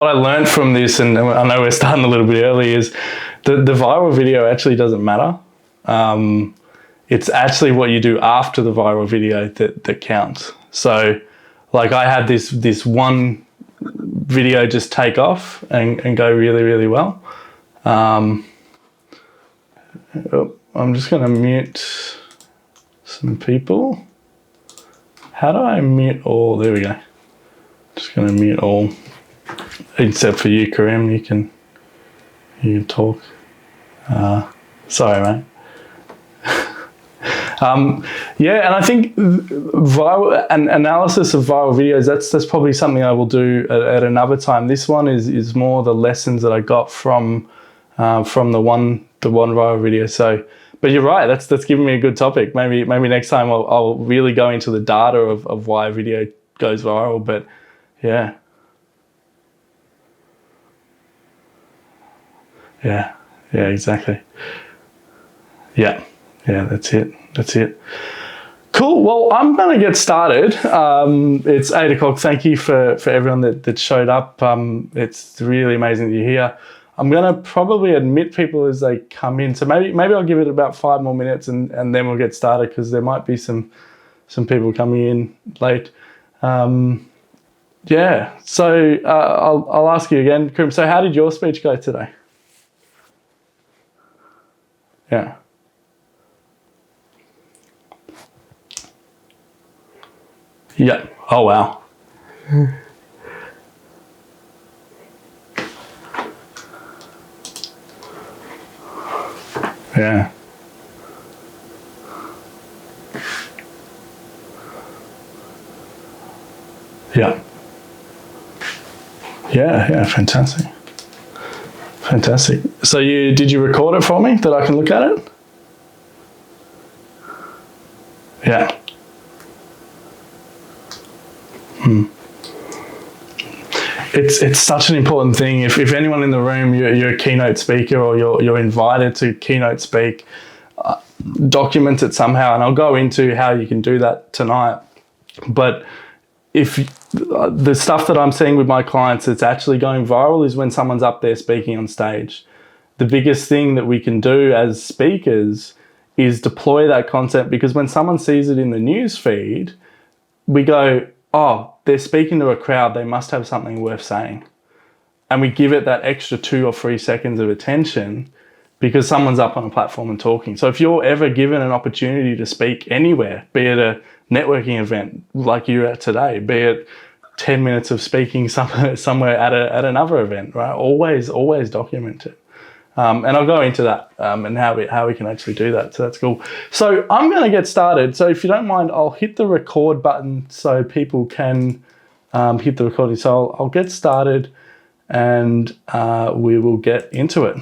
What I learned from this, and I know we're starting a little bit early, is the viral video actually doesn't matter. It's actually what you do after the viral video that counts. So like I had this one video just take off and go really, really well. I'm just going to mute some people. How do I mute all? There we go. Just going to mute all. Except for you, Karim, you can talk. Sorry, mate. Yeah, and I think viral and analysis of viral videos, that's probably something I will do at another time. This one is more the lessons that I got from the one viral video. So, but you're right, that's giving me a good topic. Maybe next time I'll really go into the data of why a video goes viral. But yeah. Yeah, exactly. Yeah, that's it. Cool, well, I'm gonna get started. It's 8 o'clock. Thank you for everyone that showed up. It's really amazing that you're here. I'm gonna probably admit people as they come in. So maybe I'll give it about 5 more minutes and then we'll get started, because there might be some people coming in late. Yeah, so I'll ask you again, Karim, so how did your speech go today? Yeah. Yeah. Oh, wow. Yeah. Yeah. Yeah, fantastic. Fantastic. So did you record it for me that I can look at it? Yeah. It's such an important thing. If anyone in the room, you're a keynote speaker or you're invited to keynote speak, document it somehow, and I'll go into how you can do that tonight. But if the stuff that I'm seeing with my clients that's actually going viral is when someone's up there speaking on stage. The biggest thing that we can do as speakers is deploy that content, because when someone sees it in the news feed, we go, oh, they're speaking to a crowd, they must have something worth saying. And we give it that extra 2 or 3 seconds of attention because someone's up on a platform and talking. So if you're ever given an opportunity to speak anywhere, be it a networking event like you're at today, be it 10 minutes of speaking somewhere at another event, right? Always document it. And I'll go into that and how we can actually do that. So that's cool. So I'm going to get started. So if you don't mind, I'll hit the record button so people can hit the recording. So I'll get started and we will get into it.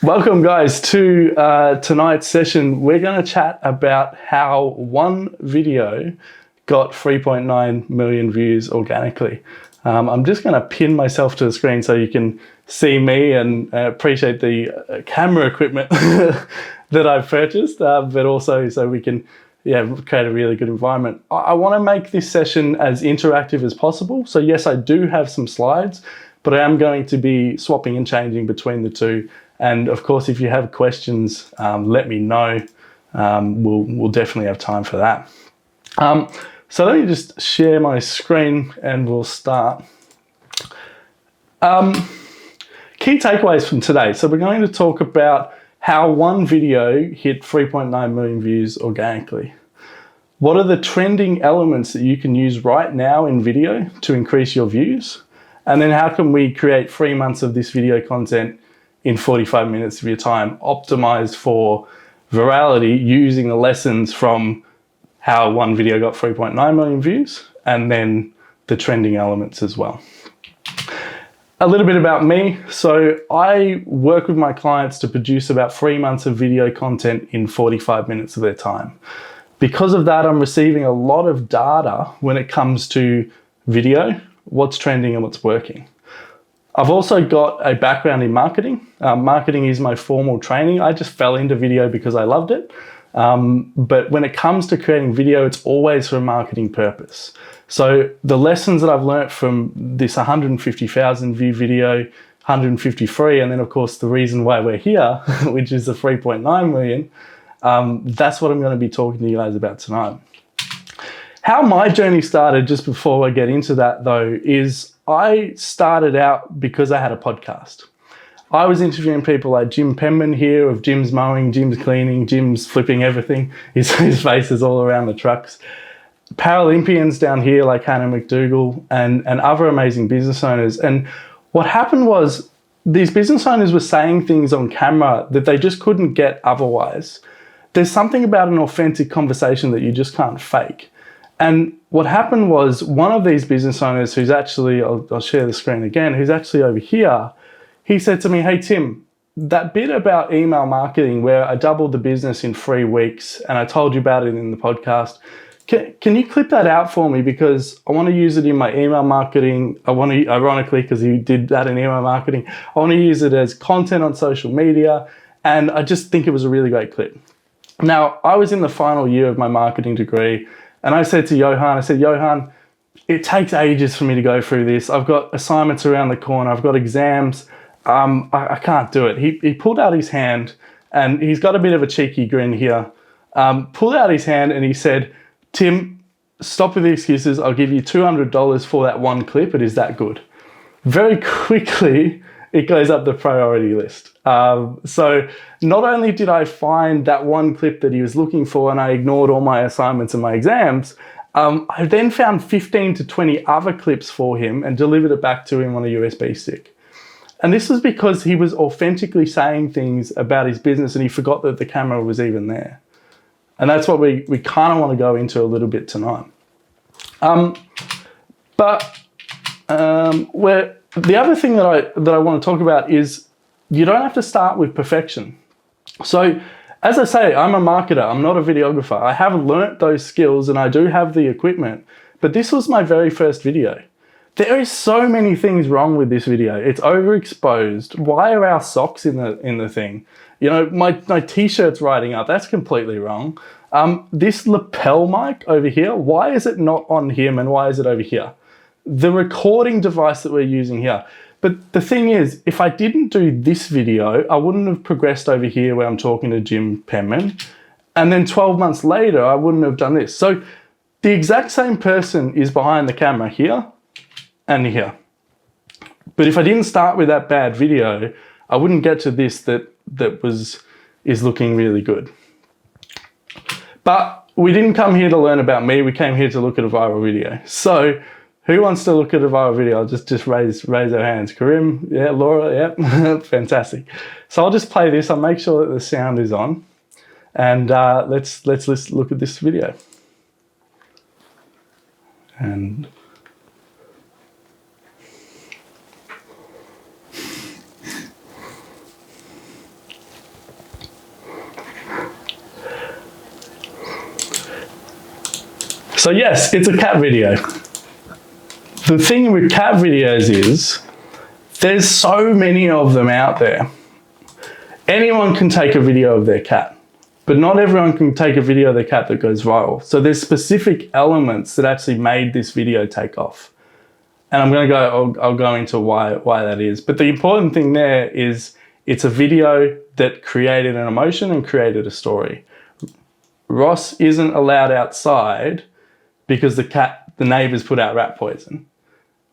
Welcome, guys, to tonight's session. We're going to chat about how one video got 3.9 million views organically. I'm just going to pin myself to the screen so you can see me and appreciate the camera equipment that I've purchased, but also so we can create a really good environment. I want to make this session as interactive as possible. So yes, I do have some slides, but I am going to be swapping and changing between the two. And of course, if you have questions, let me know. We'll definitely have time for that. So let me just share my screen and we'll start. Key takeaways from today. So we're going to talk about how one video hit 3.9 million views organically. What are the trending elements that you can use right now in video to increase your views? And then how can we create 3 months of this video content in 45 minutes of your time, optimized for virality, using the lessons from how one video got 3.9 million views and then the trending elements as well. A little bit about me. So I work with my clients to produce about 3 months of video content in 45 minutes of their time. Because of that, I'm receiving a lot of data when it comes to video, what's trending and what's working. I've also got a background in marketing. Marketing is my formal training. I just fell into video because I loved it. But when it comes to creating video, it's always for a marketing purpose. So the lessons that I've learned from this 150,000 view video, 153, and then of course the reason why we're here, which is the 3.9 million, that's what I'm going to be talking to you guys about tonight. How my journey started, just before I get into that though, is I started out because I had a podcast. I was interviewing people like Jim Penman here of Jim's Mowing, Jim's Cleaning, Jim's Flipping Everything. His face is all around the trucks. Paralympians down here like Hannah McDougall and other amazing business owners. And what happened was these business owners were saying things on camera that they just couldn't get otherwise. There's something about an authentic conversation that you just can't fake. And what happened was one of these business owners who's actually, I'll share the screen again, who's actually over here, he said to me, hey, Tim, that bit about email marketing where I doubled the business in 3 weeks and I told you about it in the podcast, can you clip that out for me because I want to use it in my email marketing. I want to, ironically, because he did that in email marketing, I want to use it as content on social media. And I just think it was a really great clip. Now, I was in the final year of my marketing degree. And I said to Johan, Johan, it takes ages for me to go through this. I've got assignments around the corner. I've got exams. I can't do it. He pulled out his hand and he's got a bit of a cheeky grin here. Pulled out his hand and he said, Tim, stop with the excuses. I'll give you $200 for that one clip. It is that good. Very quickly, it goes up the priority list. So not only did I find that one clip that he was looking for and I ignored all my assignments and my exams, I then found 15 to 20 other clips for him and delivered it back to him on a USB stick. And this was because he was authentically saying things about his business and he forgot that the camera was even there. And that's what we kind of want to go into a little bit tonight. The other thing that I want to talk about is you don't have to start with perfection. So as I say, I'm a marketer, I'm not a videographer. I have learnt those skills and I do have the equipment, but this was my very first video. There is so many things wrong with this video. It's overexposed. Why are our socks in the thing? You know, my t-shirt's riding up. That's completely wrong. This lapel mic over here, why is it not on him and why is it over here? The recording device that we're using here. But the thing is, if I didn't do this video, I wouldn't have progressed over here where I'm talking to Jim Penman. And then 12 months later, I wouldn't have done this. So the exact same person is behind the camera here and here. But if I didn't start with that bad video, I wouldn't get to this that is looking really good. But we didn't come here to learn about me. We came here to look at a viral video. So who wants to look at a viral video? I'll just raise our hands. Karim, yeah, Laura, yeah, fantastic. So I'll just play this. I'll make sure that the sound is on, and let's look at this video. And so yes, it's a cat video. The thing with cat videos is there's so many of them out there. Anyone can take a video of their cat, but not everyone can take a video of their cat that goes viral. So there's specific elements that actually made this video take off. And I'll go into why that is. But the important thing there is it's a video that created an emotion and created a story. Ross isn't allowed outside because the neighbors put out rat poison.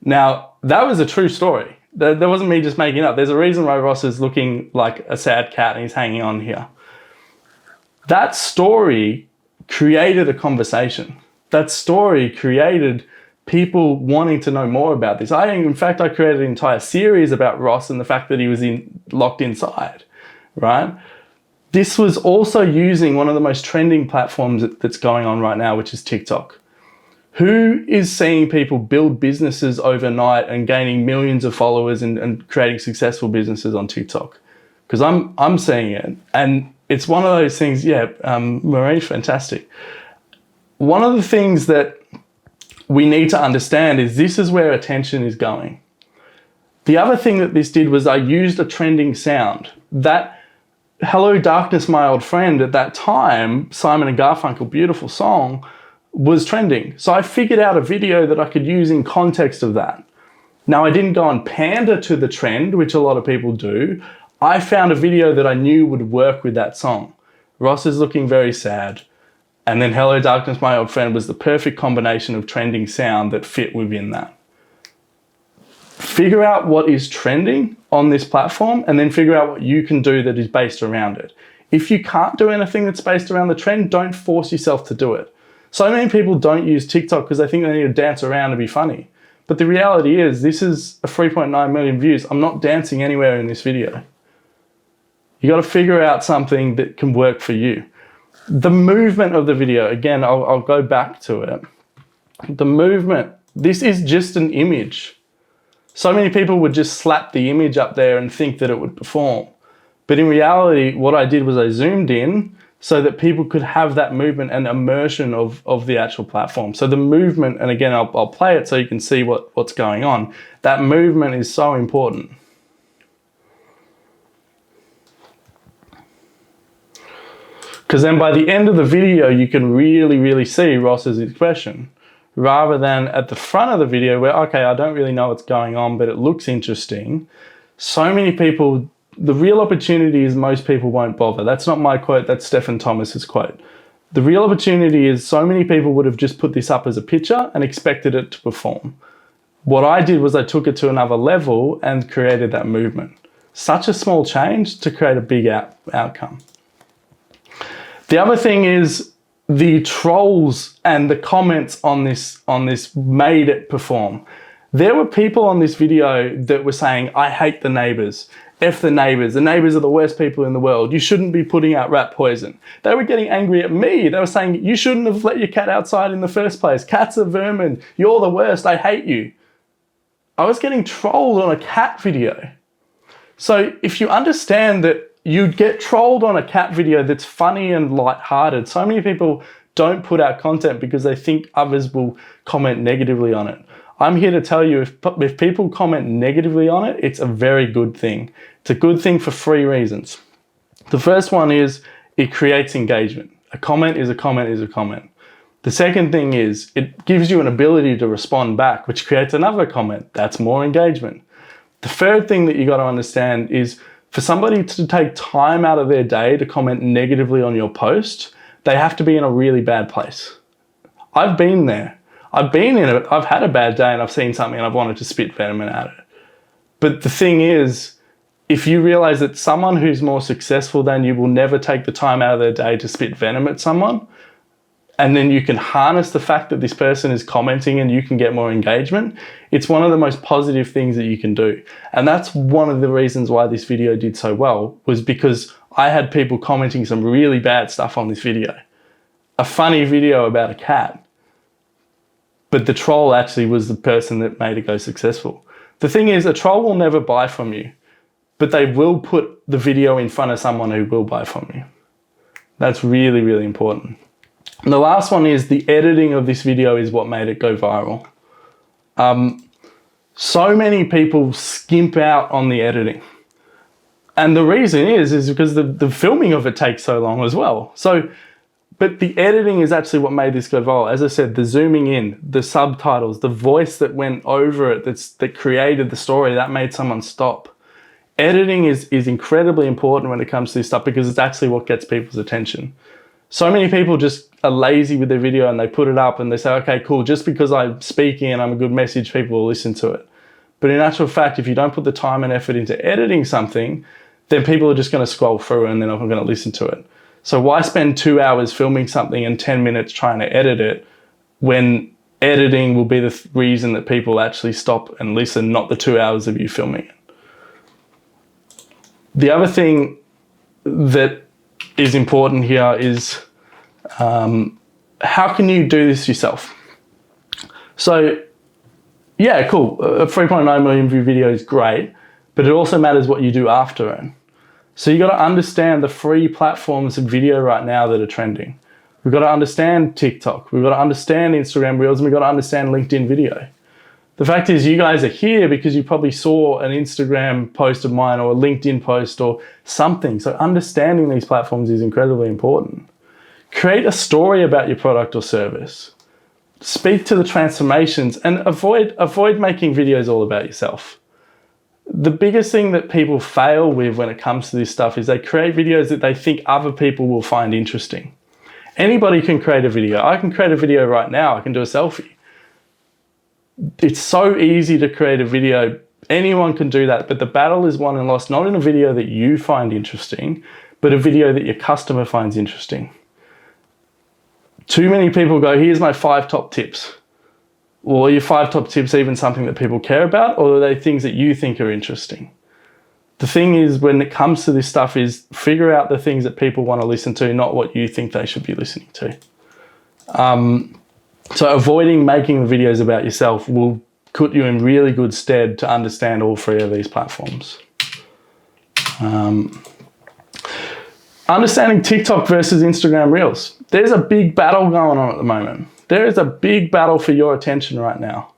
Now, that was a true story. That wasn't me just making it up. There's a reason why Ross is looking like a sad cat and he's hanging on here. That story created a conversation. That story created people wanting to know more about this. In fact, I created an entire series about Ross and the fact that he was locked inside, right? This was also using one of the most trending platforms that's going on right now, which is TikTok. Who is seeing people build businesses overnight and gaining millions of followers and creating successful businesses on TikTok? Because I'm seeing it. And it's one of those things, Marie's fantastic. One of the things that we need to understand is this is where attention is going. The other thing that this did was I used a trending sound. That Hello Darkness, My Old Friend, at that time, Simon and Garfunkel, beautiful song, was trending. So I figured out a video that I could use in context of that. Now, I didn't go and pander to the trend, which a lot of people do. I found a video that I knew would work with that song. Ross is looking very sad. And then Hello Darkness, My Old Friend was the perfect combination of trending sound that fit within that. Figure out what is trending on this platform and then figure out what you can do that is based around it. If you can't do anything that's based around the trend, don't force yourself to do it. So many people don't use TikTok because they think they need to dance around to be funny. But the reality is, this is a 3.9 million views. I'm not dancing anywhere in this video. You got to figure out something that can work for you. The movement of the video, again, I'll go back to it. The movement, this is just an image. So many people would just slap the image up there and think that it would perform. But in reality, what I did was I zoomed in so that people could have that movement and immersion of the actual platform. So the movement, and again, I'll play it so you can see what's going on. That movement is so important. Because then by the end of the video, you can really see Ross's expression, rather than at the front of the video where, okay, I don't really know what's going on, but it looks interesting. So many people, the real opportunity is most people won't bother. That's not my quote, that's Stephen Thomas's quote. The real opportunity is so many people would have just put this up as a picture and expected it to perform. What I did was I took it to another level and created that movement. Such a small change to create a big outcome. The other thing is the trolls and the comments on this made it perform. There were people on this video that were saying, I hate the neighbors. F the neighbors are the worst people in the world. You shouldn't be putting out rat poison. They were getting angry at me. They were saying, you shouldn't have let your cat outside in the first place. Cats are vermin. You're the worst. I hate you. I was getting trolled on a cat video. So if you understand that you'd get trolled on a cat video that's funny and lighthearted, so many people don't put out content because they think others will comment negatively on it. I'm here to tell you, if people comment negatively on it, it's a very good thing. It's a good thing for 3 reasons. The first one is it creates engagement. A comment is a comment is a comment. The second thing is it gives you an ability to respond back, which creates another comment. That's more engagement. The third thing that you got to understand is for somebody to take time out of their day to comment negatively on your post, they have to be in a really bad place. I've been there. I've been in it. I've had a bad day and I've seen something and I've wanted to spit venom at it. But the thing is, if you realize that someone who's more successful than you will never take the time out of their day to spit venom at someone, and then you can harness the fact that this person is commenting and you can get more engagement, it's one of the most positive things that you can do. And that's one of the reasons why this video did so well, was because I had people commenting some really bad stuff on this video. A funny video about a cat. But the troll actually was the person that made it go successful. The thing is, a troll will never buy from you, but they will put the video in front of someone who will buy from you. That's really important. And the last one is the editing of this video is what made it go viral. So many people skimp out on the editing. And the reason is because the filming of it takes so long as well. But the editing is actually what made this go viral. As I said, the zooming in, the subtitles, the voice that went over it, that created the story, that made someone stop. Editing is incredibly important when it comes to this stuff because it's actually what gets people's attention. So many people just are lazy with their video and they put it up and they say, okay, cool, just because I'm speaking and I'm a good message, people will listen to it. But in actual fact, if you don't put the time and effort into editing something, then people are just going to scroll through and they're not going to listen to it. So why spend 2 hours filming something and 10 minutes trying to edit it when editing will be the reason that people actually stop and listen, not the 2 hours of you filming it? The other thing that is important here is how can you do this yourself? So yeah, cool, a 3.9 million view video is great, but it also matters what you do after it. So you got to understand the free platforms of video right now that are trending. We've got to understand TikTok. We've got to understand Instagram Reels, and we've got to understand LinkedIn video. The fact is you guys are here because you probably saw an Instagram post of mine or a LinkedIn post or something. So understanding these platforms is incredibly important. Create a story about your product or service. Speak to the transformations and avoid making videos all about yourself. The biggest thing that people fail with when it comes to this stuff is they create videos that they think other people will find interesting. Anybody can create a video. I can create a video right now. I can do a selfie. It's so easy to create a video. Anyone can do that, but the battle is won and lost not in a video that you find interesting, but a video that your customer finds interesting. Too many people go, here's my 5 top tips. Well, are your 5 top tips even something that people care about, or are they things that you think are interesting? The thing is, when it comes to this stuff, is figure out the things that people want to listen to, not what you think they should be listening to. So avoiding making the videos about yourself will put you in really good stead to understand all 3 of these platforms. Understanding TikTok versus Instagram Reels. There's a big battle going on at the moment. There is a big battle for your attention right now,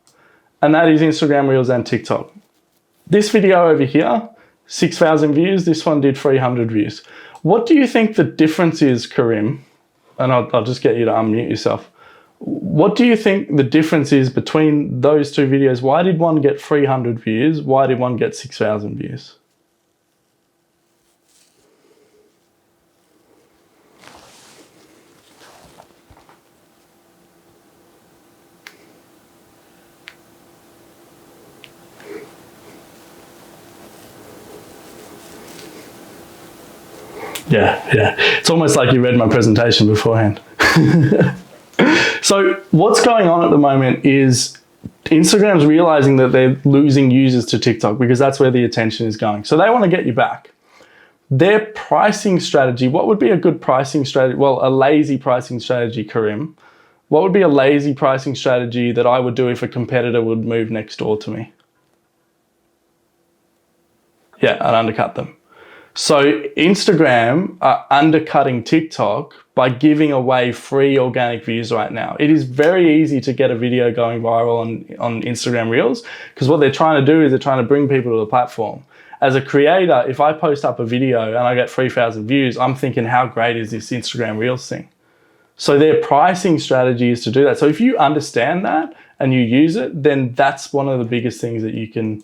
and that is Instagram Reels and TikTok. This video over here, 6,000 views. This one did 300 views. What do you think the difference is, Karim? And I'll just get you to unmute yourself. What do you think the difference is between those 2 videos? Why did one get 300 views? Why did one get 6,000 views? Yeah. It's almost like you read my presentation beforehand. So what's going on at the moment is Instagram's realizing that they're losing users to TikTok because that's where the attention is going. So they want to get you back. Their pricing strategy, what would be a good pricing strategy? Well, a lazy pricing strategy, Karim. What would be a lazy pricing strategy that I would do if a competitor would move next door to me? Yeah, I'd undercut them. So Instagram are undercutting TikTok by giving away free organic views right now. It is very easy to get a video going viral on Instagram Reels because what they're trying to do is they're trying to bring people to the platform. As a creator, if I post up a video and I get 3,000 views, I'm thinking, how great is this Instagram Reels thing? So their pricing strategy is to do that. So if you understand that and you use it, then that's one of the biggest things that you can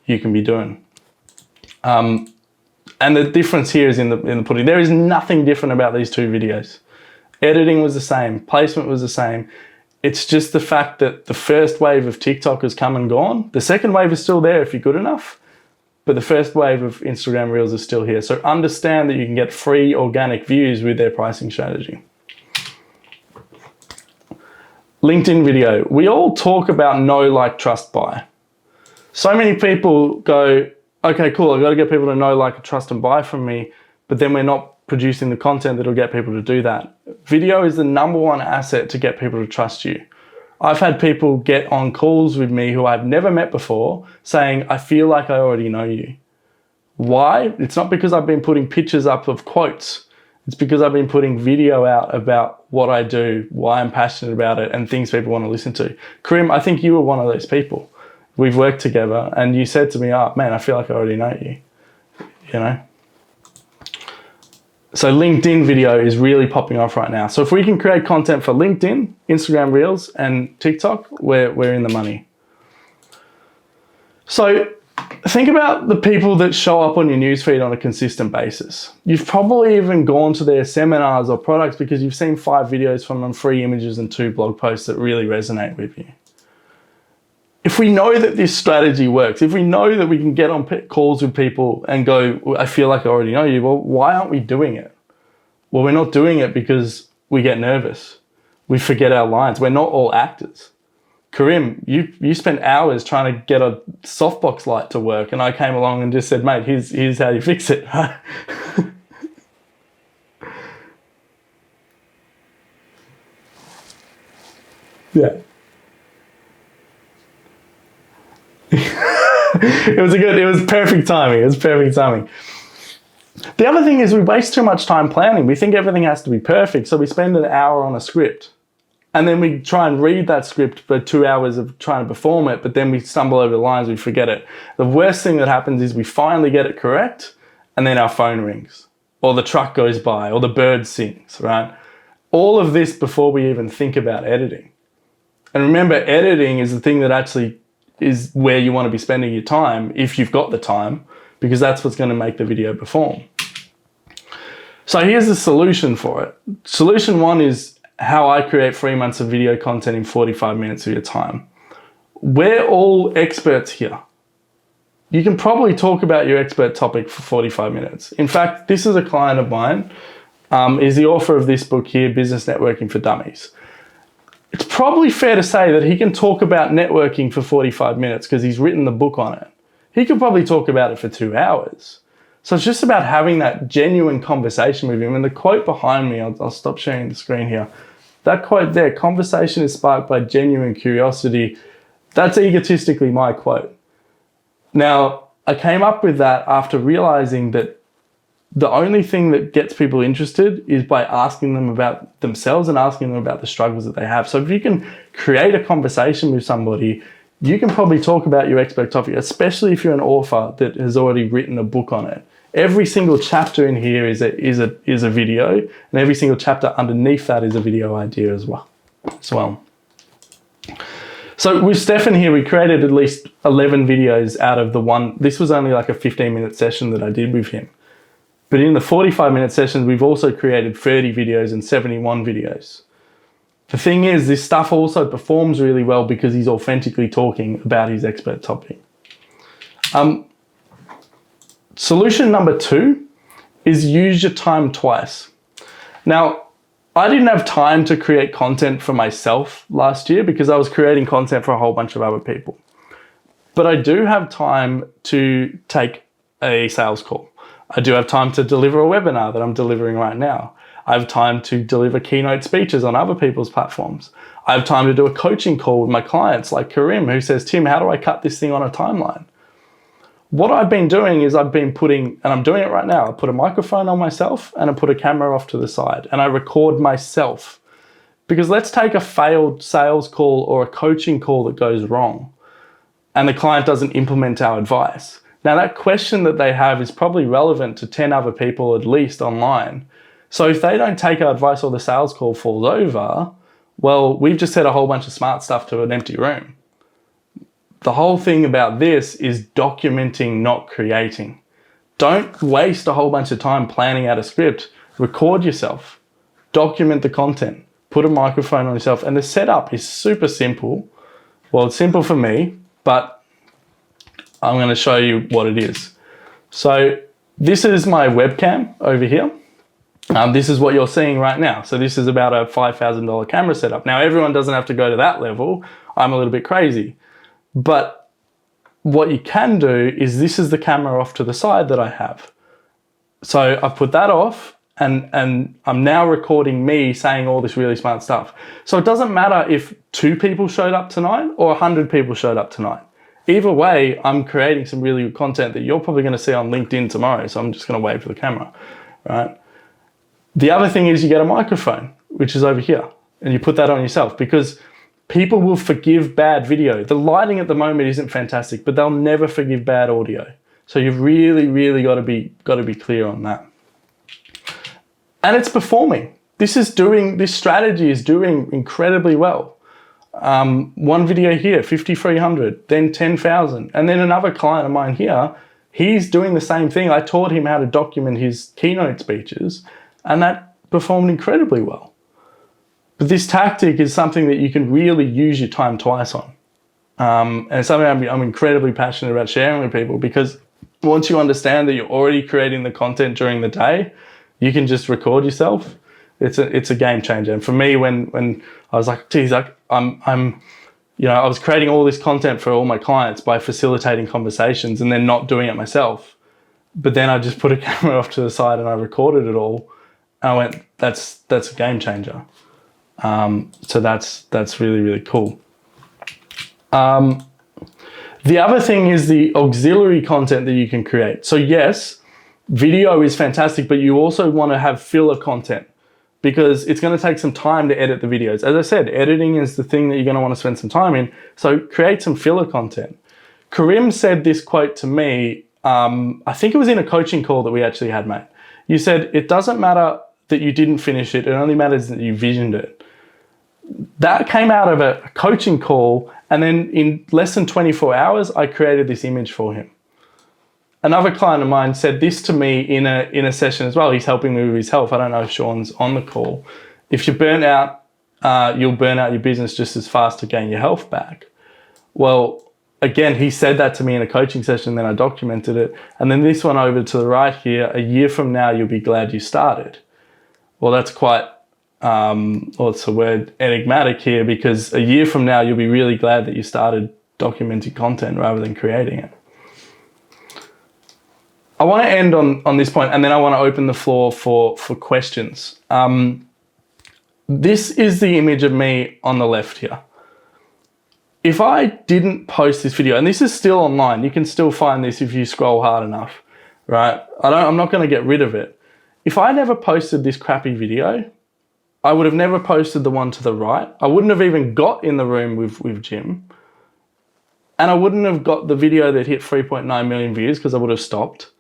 be doing. And the difference here is in the pudding. There is nothing different about these 2 videos. Editing was the same. Placement was the same. It's just the fact that the first wave of TikTok has come and gone. The second wave is still there if you're good enough, but the first wave of Instagram Reels is still here. So understand that you can get free organic views with their pricing strategy. LinkedIn video. We all talk about know, like, trust, buy. So many people go, okay, cool, I've got to get people to know, like, trust and buy from me, but then we're not producing the content that'll get people to do that. Video is the #1 asset to get people to trust you. I've had people get on calls with me who I've never met before saying, I feel like I already know you. Why? It's not because I've been putting pictures up of quotes. It's because I've been putting video out about what I do, why I'm passionate about it, and things people want to listen to. Karim, I think you were one of those people. We've worked together and you said to me, oh man, I feel like I already know you, you know? So LinkedIn video is really popping off right now. So if we can create content for LinkedIn, Instagram Reels, and TikTok, we're in the money. So think about the people that show up on your newsfeed on a consistent basis. You've probably even gone to their seminars or products because you've seen 5 videos from them, 3 images and 2 blog posts that really resonate with you. If we know that this strategy works, if we know that we can get on calls with people and go, I feel like I already know you, well, why aren't we doing it? Well, we're not doing it because we get nervous. We forget our lines. We're not all actors. Karim, you spent hours trying to get a softbox light to work, and I came along and just said, mate, here's how you fix it. Yeah. It was perfect timing. It was perfect timing. The other thing is we waste too much time planning. We think everything has to be perfect, so we spend an hour on a script. And then we try and read that script for 2 hours of trying to perform it, but then we stumble over the lines, we forget it. The worst thing that happens is we finally get it correct, and then our phone rings, or the truck goes by, or the bird sings, right? All of this before we even think about editing. And remember, editing is the thing that actually is where you want to be spending your time, if you've got the time, because that's what's going to make the video perform. So here's the solution for it. Solution one is how I create 3 months of video content in 45 minutes of your time. We're all experts here. You can probably talk about your expert topic for 45 minutes. In fact, this is a client of mine, is the author of this book here, Business Networking for Dummies. It's probably fair to say that he can talk about networking for 45 minutes because he's written the book on it. He could probably talk about it for 2 hours. So it's just about having that genuine conversation with him. And the quote behind me, I'll stop sharing the screen here. That quote there, conversation is sparked by genuine curiosity. That's egotistically my quote. Now, I came up with that after realizing that the only thing that gets people interested is by asking them about themselves and asking them about the struggles that they have. So if you can create a conversation with somebody, you can probably talk about your expert topic, especially if you're an author that has already written a book on it. Every single chapter in here is a video, and every single chapter underneath that is a video idea as well. So with Stefan here, we created at least 11 videos out of the one. This was only like a 15-minute session that I did with him. But in the 45-minute sessions, we've also created 30 videos and 71 videos. The thing is, this stuff also performs really well because he's authentically talking about his expert topic. Solution number 2 is use your time twice. Now, I didn't have time to create content for myself last year because I was creating content for a whole bunch of other people. But I do have time to take a sales call. I do have time to deliver a webinar that I'm delivering right now. I have time to deliver keynote speeches on other people's platforms. I have time to do a coaching call with my clients like Karim, who says, Tim, how do I cut this thing on a timeline? What I've been doing is I've been putting, and I'm doing it right now, I put a microphone on myself and I put a camera off to the side and I record myself. Because let's take a failed sales call or a coaching call that goes wrong and the client doesn't implement our advice. Now that question that they have is probably relevant to 10 other people at least online. So if they don't take our advice or the sales call falls over, well, we've just said a whole bunch of smart stuff to an empty room. The whole thing about this is documenting, not creating. Don't waste a whole bunch of time planning out a script. Record yourself. Document the content. Put a microphone on yourself. And the setup is super simple. Well, it's simple for me, but I'm going to show you what it is. So this is my webcam over here. This is what you're seeing right now. So this is about a $5,000 camera setup. Now, everyone doesn't have to go to that level. I'm a little bit crazy. But what you can do is this is the camera off to the side that I have. So I put that off and I'm now recording me saying all this really smart stuff. So it doesn't matter if 2 people showed up tonight or 100 people showed up tonight. Either way, I'm creating some really good content that you're probably going to see on LinkedIn tomorrow. So I'm just going to wait for the camera, right? The other thing is you get a microphone, which is over here, and you put that on yourself because people will forgive bad video. The lighting at the moment isn't fantastic, but they'll never forgive bad audio. So you've really, really got to be clear on that. And it's performing. This strategy is doing incredibly well. One video here, 5,300, then 10,000. And then another client of mine here, he's doing the same thing. I taught him how to document his keynote speeches, and that performed incredibly well. But this tactic is something that you can really use your time twice on. And it's something I'm incredibly passionate about sharing with people because once you understand that you're already creating the content during the day, you can just record yourself. It's a game changer. And for me, when I was like, geez, I was creating all this content for all my clients by facilitating conversations and then not doing it myself. But then I just put a camera off to the side and I recorded it all. And I went, that's a game changer. So that's really, really cool. The other thing is the auxiliary content that you can create. So yes, video is fantastic, but you also want to have filler content. because it's going to take some time to edit the videos. As I said, editing is the thing that you're going to want to spend some time in. So create some filler content. Karim said this quote to me, I think it was in a coaching call that we actually had, mate. You said, it doesn't matter that you didn't finish it, it only matters that you visioned it. That came out of a coaching call, and then in less than 24 hours, I created this image for him. Another client of mine said this to me in a session as well. He's helping me with his health. I don't know if Sean's on the call. If you're burnt out, you'll burn out your business just as fast to gain your health back. Well, again, he said that to me in a coaching session, then I documented it. And then this one over to the right here, a year from now, you'll be glad you started. Well, that's quite, what's the word, enigmatic here, because a year from now, you'll be really glad that you started documenting content rather than creating it. I want to end on this point, and then I want to open the floor for questions. This is the image of me on the left here. If I didn't post this video, and this is still online, you can still find this if you scroll hard enough, right? I'm not going to get rid of it. If I never posted this crappy video, I would have never posted the one to the right. I wouldn't have even got in the room with Jim. And I wouldn't have got the video that hit 3.9 million views because I would have stopped.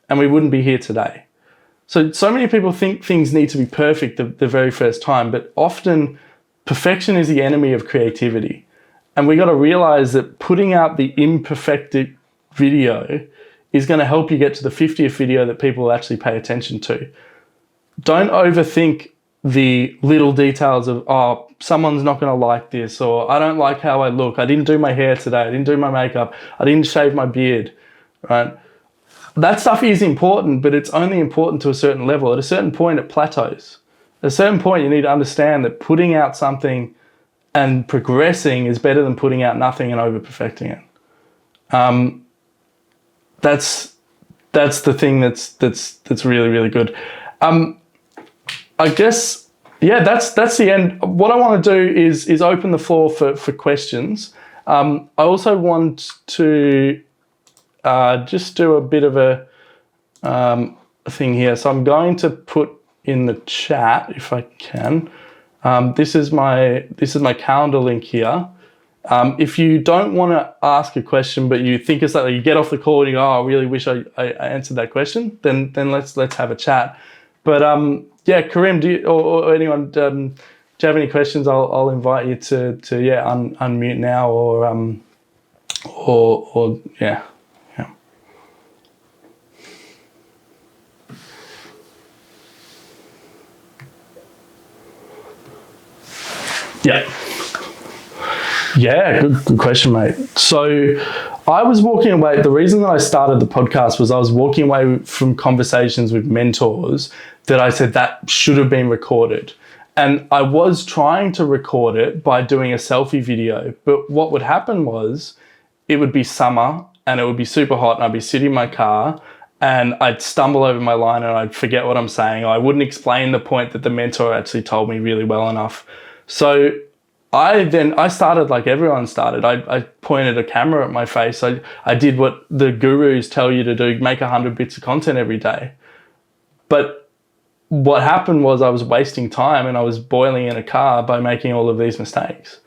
And we wouldn't be here today. So many people think things need to be perfect the very first time, but often perfection is the enemy of creativity. And we got to realize that putting out the imperfect video is going to help you get to the 50th video that people will actually pay attention to. Don't overthink the little details of, oh, someone's not going to like this, or I don't like how I look. I didn't do my hair today. I didn't do my makeup. I didn't shave my beard, right? That stuff is important, but it's only important to a certain level. At a certain point, it plateaus. At a certain point, you need to understand that putting out something and progressing is better than putting out nothing and over-perfecting it. That's the thing that's really, really good. I guess, yeah, that's the end. What I want to do is open the floor for questions. I also want to just do a bit of a thing here. So I'm going to put in the chat, if I can. This is my calendar link here. If you don't want to ask a question, but you think it's like you get off the call and you go, oh, I really wish I answered that question, then let's have a chat. But yeah, Karim, or anyone, do you have any questions? I'll invite you to unmute now, or yeah. Yeah, good question, mate. So I was walking away. The reason that I started the podcast was I was walking away from conversations with mentors that I said that should have been recorded. And I was trying to record it by doing a selfie video. But what would happen was it would be summer and it would be super hot and I'd be sitting in my car and I'd stumble over my line and I'd forget what I'm saying. I wouldn't explain the point that the mentor actually told me really well enough. So I started like everyone started. I pointed a camera at my face. I did what the gurus tell you to do, make 100 bits of content every day. But what happened was I was wasting time and I was boiling in a car by making all of these mistakes.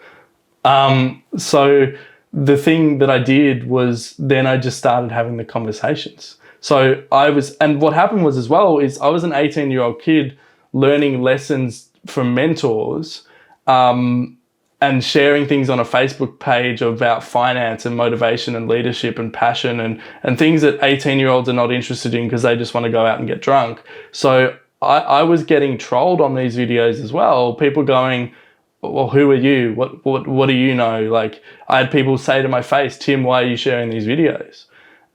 So the thing that I did was then I just started having the conversations. So and what happened was as well is I was an 18-year-old kid learning lessons from mentors, and sharing things on a Facebook page about finance and motivation and leadership and passion and things that 18-year-olds are not interested in because they just want to go out and get drunk. So I was getting trolled on these videos as well. People going, well, who are you? What do you know? Like I had people say to my face, Tim, why are you sharing these videos?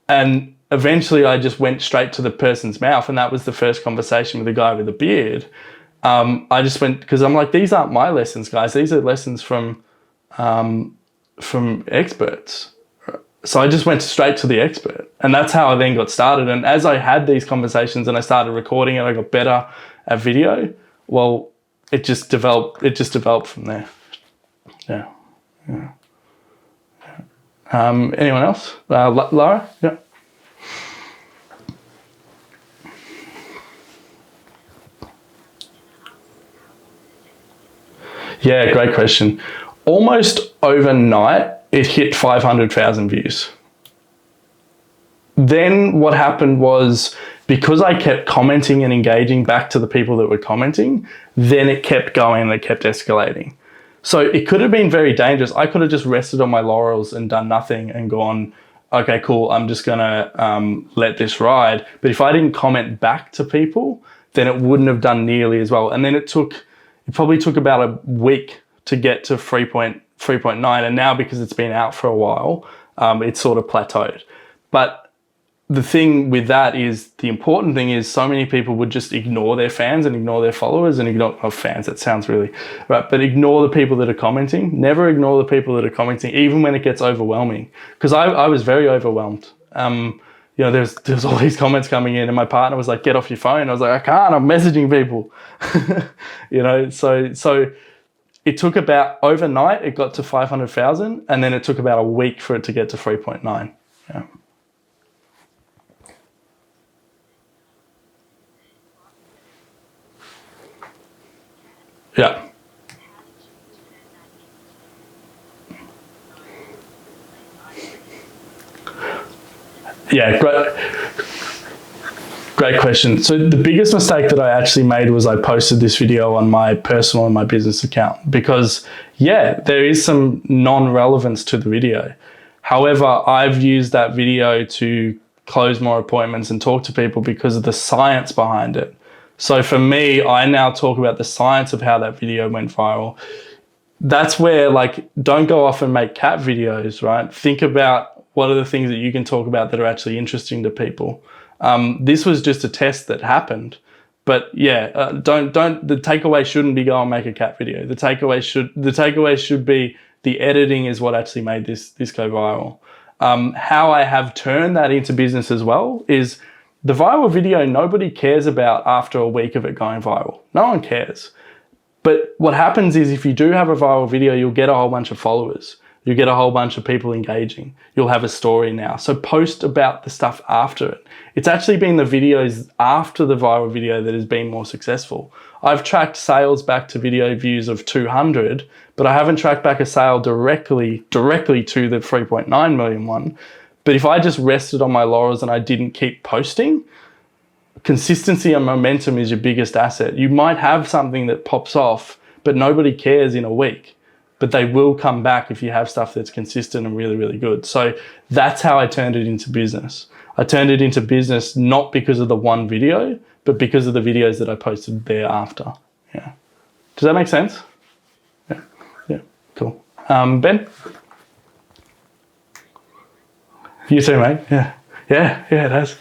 And eventually I just went straight to the person's mouth, and that was the first conversation with the guy with the beard. I just went, because I'm like, these aren't my lessons, guys. These are lessons from experts. So I just went straight to the expert, and that's how I then got started. And as I had these conversations and I started recording it, I got better at video. Well, it just developed. It just developed from there. Yeah. Anyone else? Lara? Yeah. Yeah, great question. Almost overnight, it hit 500,000 views. Then what happened was, because I kept commenting and engaging back to the people that were commenting, then it kept going and it kept escalating. So it could have been very dangerous. I could have just rested on my laurels and done nothing and gone, okay, cool, I'm just gonna let this ride. But if I didn't comment back to people, then it wouldn't have done nearly as well. And then it probably took about a week to get to 3.9. And now, because it's been out for a while, it's sort of plateaued. But the thing with that is, the important thing is, so many people would just ignore their fans and ignore their followers and ignore fans. That sounds really right, but ignore the people that are commenting. Never ignore the people that are commenting, even when it gets overwhelming. Because I was very overwhelmed. There's all these comments coming in, and my partner was like, "Get off your phone." I was like, "I can't. I'm messaging people." So it took about overnight. It got to 500,000, and then it took about a week for it to get to 3.9. Yeah. Yeah. Yeah, great question. So the biggest mistake that I actually made was I posted this video on my personal and my business account, because there is some non-relevance to the video. However, I've used that video to close more appointments and talk to people because of the science behind it. So for me, I now talk about the science of how that video went viral. That's where, don't go off and make cat videos, right? Think about what are the things that you can talk about that are actually interesting to people. This was just a test that happened. But don't, the takeaway shouldn't be go and make a cat video. The takeaway should be the editing is what actually made this go viral. How I have turned that into business as well is, the viral video nobody cares about after a week of it going viral. No one cares. But what happens is, if you do have a viral video, you'll get a whole bunch of followers. You'll get a whole bunch of people engaging. You'll have a story now. So post about the stuff after it. It's actually been the videos after the viral video that has been more successful. I've tracked sales back to video views of 200, but I haven't tracked back a sale directly to the 3.9 million one. But if I just rested on my laurels and I didn't keep posting, consistency and momentum is your biggest asset. You might have something that pops off, but nobody cares in a week. But they will come back if you have stuff that's consistent and really, really good. So that's how I turned it into business. I turned it into business not because of the one video, but because of the videos that I posted thereafter. Yeah. Does that make sense? Yeah. Cool. Ben? You too, mate. Yeah, it has.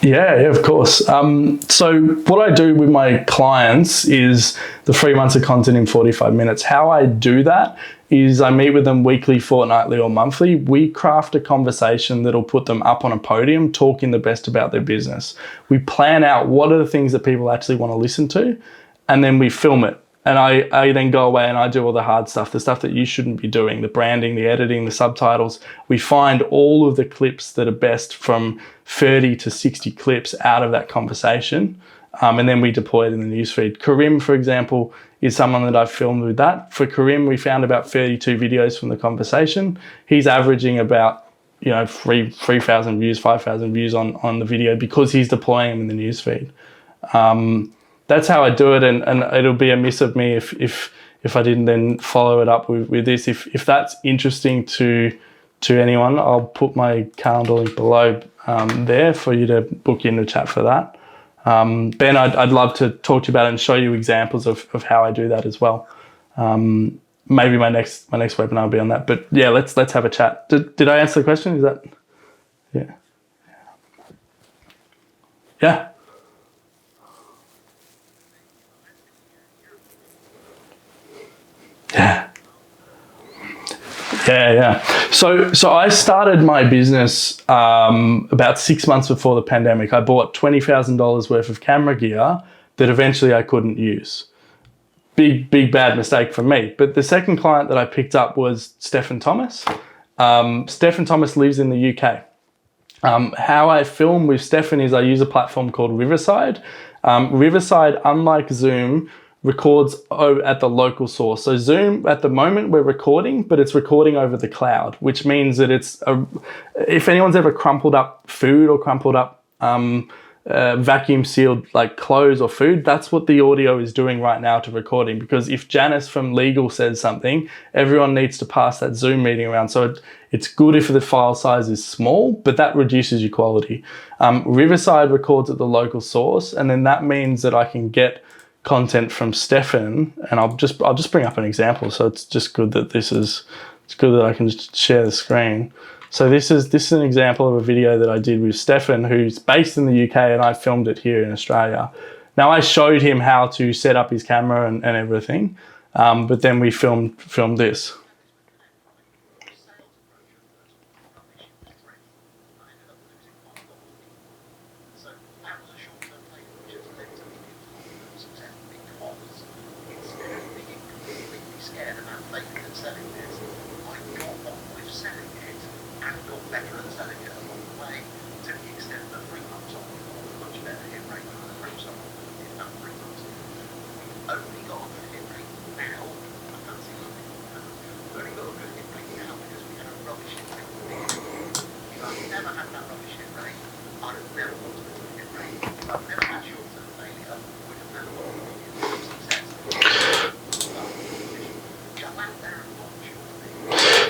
Yeah, of course. So what I do with my clients is the 3 months of content in 45 minutes. How I do that is I meet with them weekly, fortnightly, or monthly. We craft a conversation that'll put them up on a podium talking the best about their business. We plan out what are the things that people actually want to listen to, and then we film it. And I then go away and I do all the hard stuff, the stuff that you shouldn't be doing, the branding, the editing, the subtitles. We find all of the clips that are best from 30 to 60 clips out of that conversation. And then we deploy it in the newsfeed. Karim, for example, is someone that I've filmed with that. For Karim, we found about 32 videos from the conversation. He's averaging about 3,000 views, 5,000 views on the video because he's deploying them in the newsfeed. That's how I do it, and it'll be a miss of me if I didn't then follow it up with this. If that's interesting to anyone, I'll put my calendar link below there for you to book in the chat for that. Ben, I'd love to talk to you about it and show you examples of how I do that as well. Maybe my next webinar will be on that. But yeah, let's have a chat. Did I answer the question? Is that yeah. Yeah. So I started my business about 6 months before the pandemic. I bought $20,000 worth of camera gear that eventually I couldn't use. Big bad mistake for me. But the second client that I picked up was Stephen Thomas. Stefan Thomas lives in the UK. How I film with Stefan is I use a platform called Riverside. Riverside, unlike Zoom, records at the local source. So Zoom, at the moment, we're recording, but it's recording over the cloud, which means that if anyone's ever crumpled up food or crumpled up vacuum sealed like clothes or food, that's what the audio is doing right now to recording. Because if Janice from legal says something, everyone needs to pass that Zoom meeting around. So it's good if the file size is small, but that reduces your quality. Riverside records at the local source, and then that means that I can get content from Stefan, and I'll just bring up an example. So it's just good that it's good that I can just share the screen. So this is an example of a video that I did with Stefan, who's based in the UK, and I filmed it here in Australia. Now I showed him how to set up his camera and everything, but then we filmed this.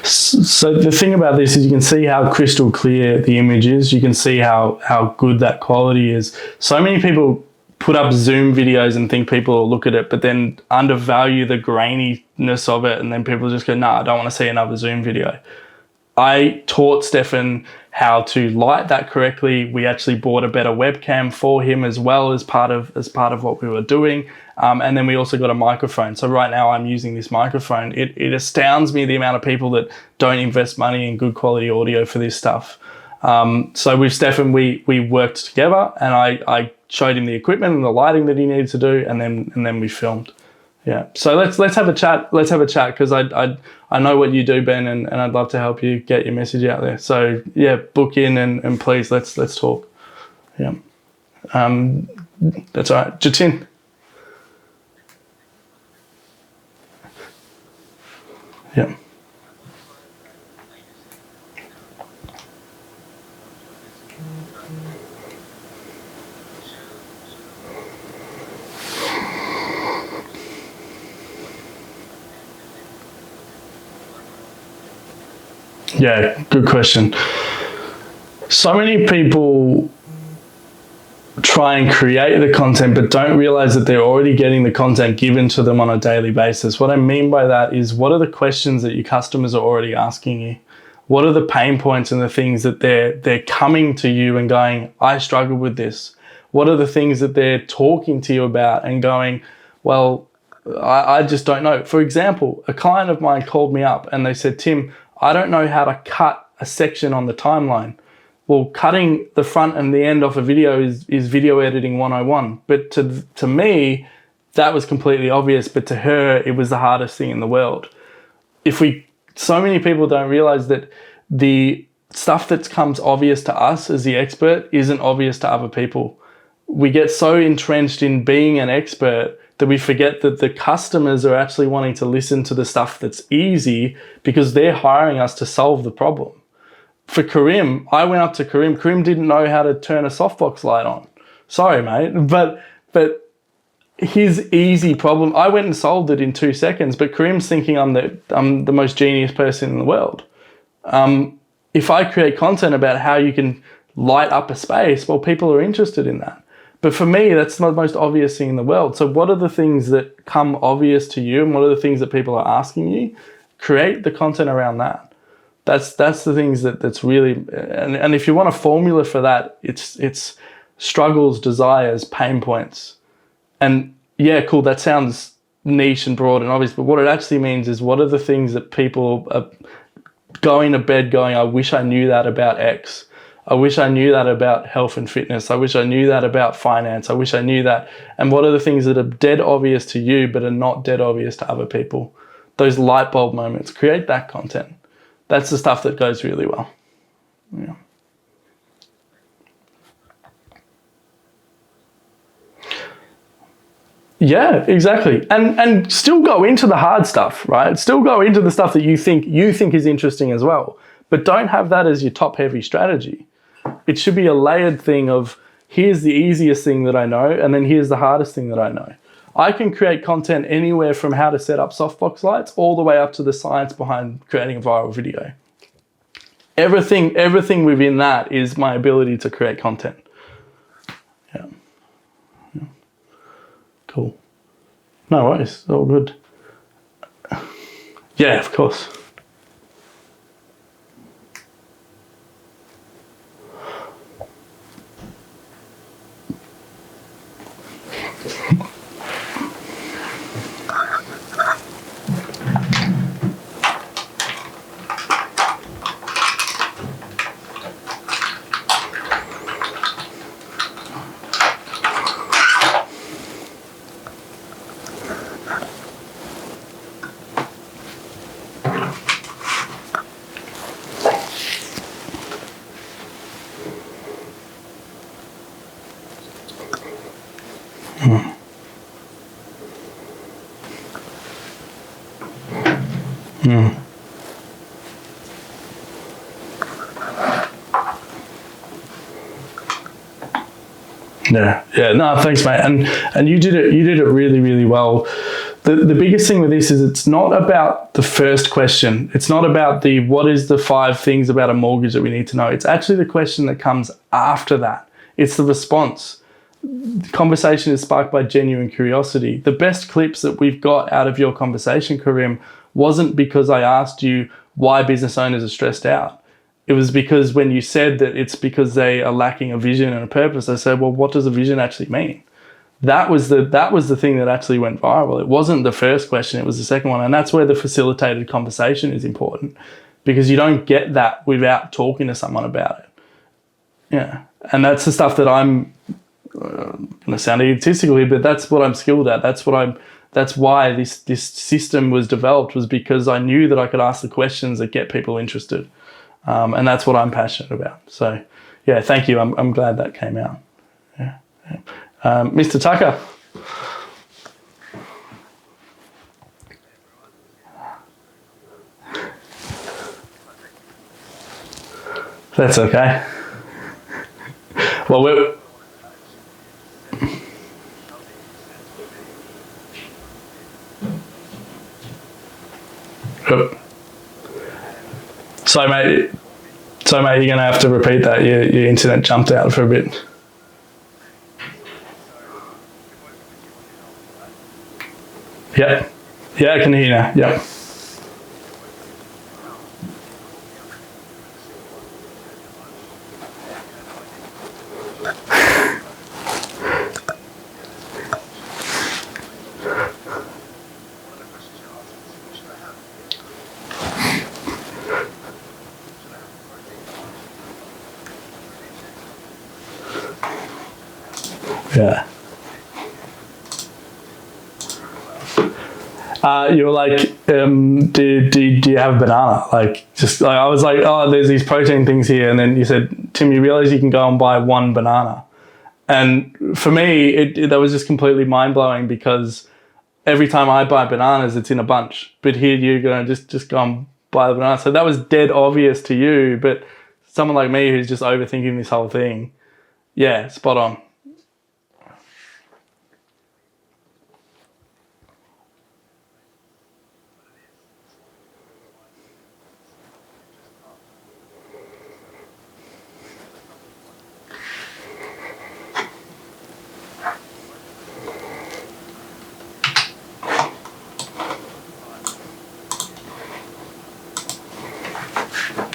So the thing about this is you can see how crystal clear the image is. You can see how good that quality is. So many people put up Zoom videos and think people will look at it, but then undervalue the graininess of it, and then people just go, nah, I don't want to see another Zoom video. I taught Stefan how to light that correctly. We actually bought a better webcam for him as well as part of what we were doing. And then we also got a microphone. So right now I'm using this microphone. It astounds me the amount of people that don't invest money in good quality audio for this stuff. So with Stefan, we worked together, and I showed him the equipment and the lighting that he needed to do, and then we filmed. Yeah. So let's have a chat. Let's have a chat, because I know what you do, Ben, and I'd love to help you get your message out there. So yeah, book in and please let's talk. Yeah. That's all right. Jatin. Yeah. Yeah, good question. So many people try and create the content but don't realize that they're already getting the content given to them on a daily basis. What I mean by that is, what are the questions that your customers are already asking you? What are the pain points and the things that they're coming to you and going, I struggle with this? What are the things that they're talking to you about and going, well, I just don't know. For example, a client of mine called me up and they said, Tim, I don't know how to cut a section on the timeline. Well, cutting the front and the end off a video is video editing 101. But to me, that was completely obvious. But to her, it was the hardest thing in the world. So many people don't realize that the stuff that comes obvious to us as the expert isn't obvious to other people. We get so entrenched in being an expert that we forget that the customers are actually wanting to listen to the stuff that's easy, because they're hiring us to solve the problem. For Karim, I went up to Karim. Karim didn't know how to turn a softbox light on. Sorry, mate. But his easy problem, I went and solved it in 2 seconds, but Karim's thinking I'm the most genius person in the world. If I create content about how you can light up a space, well, people are interested in that. But for me, that's the most obvious thing in the world. So what are the things that come obvious to you, and what are the things that people are asking you? Create the content around that. That's the things that's really, and if you want a formula for that, it's struggles, desires, pain points. And yeah, cool, that sounds niche and broad and obvious, but what it actually means is, what are the things that people are going to bed going, I wish I knew that about X. I wish I knew that about health and fitness. I wish I knew that about finance. I wish I knew that. And what are the things that are dead obvious to you but are not dead obvious to other people? Those light bulb moments. Create that content. That's the stuff that goes really well. Yeah. Yeah, exactly. And still go into the hard stuff, right? Still go into the stuff that you think is interesting as well. But don't have that as your top heavy strategy. It should be a layered thing of, here's the easiest thing that I know, and then here's the hardest thing that I know. I can create content anywhere from how to set up softbox lights all the way up to the science behind creating a viral video. Everything within that is my ability to create content. Yeah. Cool. No worries, all good. Yeah, of course. Yeah. No, thanks, mate. And you did it really, really well. The biggest thing with this is it's not about the first question. It's not about the what is the 5 things about a mortgage that we need to know. It's actually the question that comes after that. It's the response. The conversation is sparked by genuine curiosity. The best clips that we've got out of your conversation, Karim, wasn't because I asked you why business owners are stressed out. It was because when you said that it's because they are lacking a vision and a purpose, I said, well, what does a vision actually mean? That was the thing that actually went viral. It wasn't the first question, it was the second one. And that's where the facilitated conversation is important, because you don't get that without talking to someone about it. Yeah. And that's the stuff that I'm going to sound egotistical here, but that's what I'm skilled at. That's why this system was developed, was because I knew that I could ask the questions that get people interested. And that's what I'm passionate about. So, yeah, thank you. I'm glad that came out. Yeah. Mr. Tucker. That's okay. Well, we're... So mate, you're going to have to repeat that. Your internet jumped out for a bit. Yep. Yeah, I can hear you now. Yep. Yeah. You were like, do you have a banana? I was like, oh, there's these protein things here. And then you said, Tim, you realize you can go and buy one banana. And for me, that was just completely mind blowing, because every time I buy bananas, it's in a bunch. But here you're going to just go and buy the banana. So that was dead obvious to you. But someone like me who's just overthinking this whole thing, yeah, spot on.